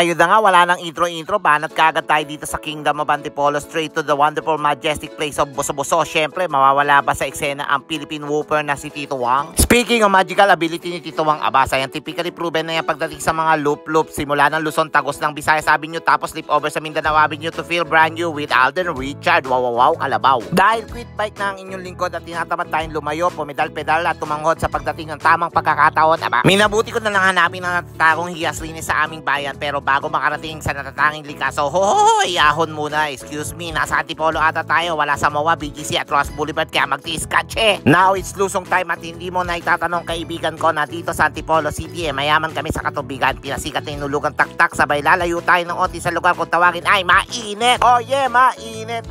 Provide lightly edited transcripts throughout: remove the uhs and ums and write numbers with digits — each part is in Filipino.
Ayun na nga, wala nang intro-intro. Banat kagad tayo dito sa Kingdom of Antipolo, straight to the wonderful, majestic place of Buso-Buso. Siyempre, mawawala ba sa eksena ang Philippine Whooper na si Tito Wang? Speaking of magical ability ni Tito Wang, abasa yan, typically proven na yan pagdating sa mga loop-loop. Simula ng Luzon, Tagos ng Visayas Avenue, tapos slip over sa Mindanao Avenue to feel brand new with Alden Richard. Wow, kalabaw. Dahil quit bike na ang inyong lingkod at tinatamad tayong lumayo, pumedal-pedal at tumanghod sa pagdating ng tamang pagkakataon, minabuti ko na lang hanapin ang natatagong hiyas-linis sa aming bayan, pero bago makarating sa natatanging likaso, hoy, ahon muna, excuse me, nasa Antipolo ata tayo, wala sa MOA, BGC at Ross Boulevard, kaya magtiis ka, che. Now it's lusong time at hindi mo na itatanong kaibigan ko na dito sa Antipolo City, mayaman kami sa katubigan, pinasikat na inulugang taktak, sabay lalayo tayo ng onti sa lugar kung tawagin ay mainit. Oh yeah, mainit,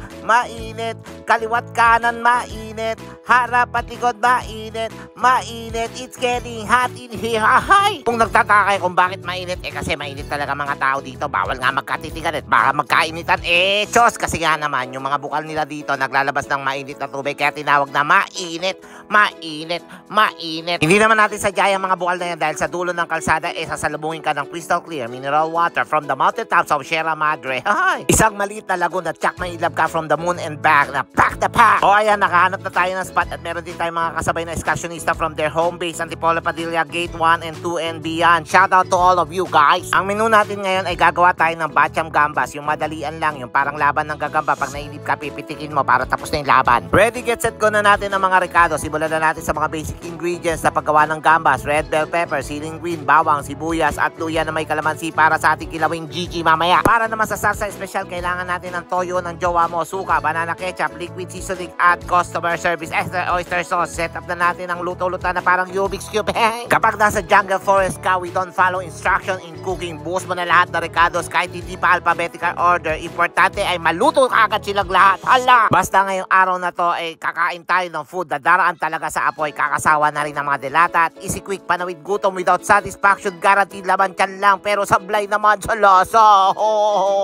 kaliwat kanan mainit, harap at likod mainit, it's getting hot in here. Hi! Kung nagtataka kayo kung bakit mainit, kasi mainit talaga mga tao dito, bawal nga magkatitigan at baka magkainitan, Diyos, kasi nga naman yung mga bukal nila dito naglalabas ng mainit na tubig, kaya tinawag na mainit. Hindi naman natin sadya yung mga bukal na yan dahil sa dulo ng kalsada, sasalubungin ka ng crystal clear mineral water from the mountaintops of Sierra Madre. Isang maliit na lagoon at tsak may ilab ka from the moon and back na pack the pack. O ayan, nakahanap na tayo ng spot at meron din tayong mga kasabay na excursionista from their home base, Antipolo Padilla Gate 1 and 2 and beyond. Shout out to all of you guys. Ang menu natin ngayon ay gagawa tayo ng Bacham Gambas, yung madalian lang, yung parang laban ng gagamba, pag nainip ka pipitikin mo para tapos na yung laban. Ready, get set, go na natin ang mga rekado. Simulan na natin sa mga basic ingredients na paggawa ng gambas: red bell pepper, ceiling green, bawang, sibuyas at luya na may kalamansi para sa ating kilawing Gigi mamaya. Para naman sa salsa special, kailangan natin ng toyo ng jowa mo, suka, banana ketchup, liquid seasoning at customer service extra oyster sauce. Set up na natin ang luto-luto na parang Rubik's Cube. Kapag nasa jungle forest ka, we don't follow instruction in cooking. Buhos mo na lahat na recados kahit hindi pa alphabetical order. Importante ay maluto agad silang lahat. Hala! Basta ngayong araw na to kakain tayo ng food na daraan talaga sa apoy. Kakasawa na rin ng mga delata at easy quick panawid gutom without satisfaction. Guaranteed laman tiyan lang pero sablay naman sa lasa.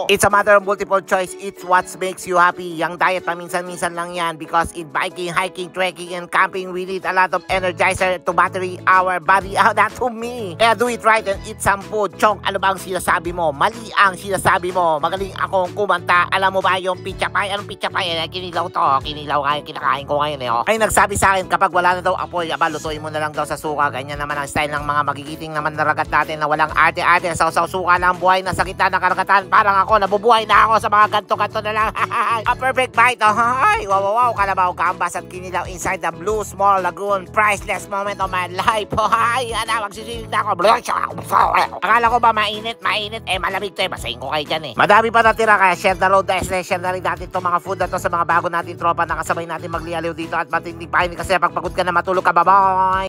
It's a matter of multiple choice. It's what makes you happy. Yung diet paminsan-minsan lang yan because in biking, hiking, trekking, and camping we need a lot of energizer to battery our body. That to me. Kaya do it right and eat some food. Chong, ano ba ang sinasabi mo? Mali ang sinasabi mo. Magaling akong kumanta. Alam mo ba yung pizza pie? Anong pizza pie? Kinilaw to. Kinilaw nga yung kinakain ko ngayon Ay nagsabi sa akin kapag wala na daw apoy, lutuin mo na lang daw sa suka. Ganyan naman ang style ng mga magigiting naman na ragat natin na walang arte-arte. Sausaw suka lang buhay na sa gitna ng karagatan. Parang ako, nabubuhay na ako sa mga ganto-ganto na lang. A perfect bite. Wow, kalabaw, gambas at kinilaw inside the blue small lagoon. Priceless moment of my life. Magsisilig na ako. Akala ko ba mainit? Malamig to basahin ko kayo dyan Madami pa natira kaya share the road guys. Share na rin natin itong mga food na to sa mga bago natin tropa na kasabay natin maglialiw dito at matinding pahinig kasi pagpagod ka na matulog ka. Bye-bye!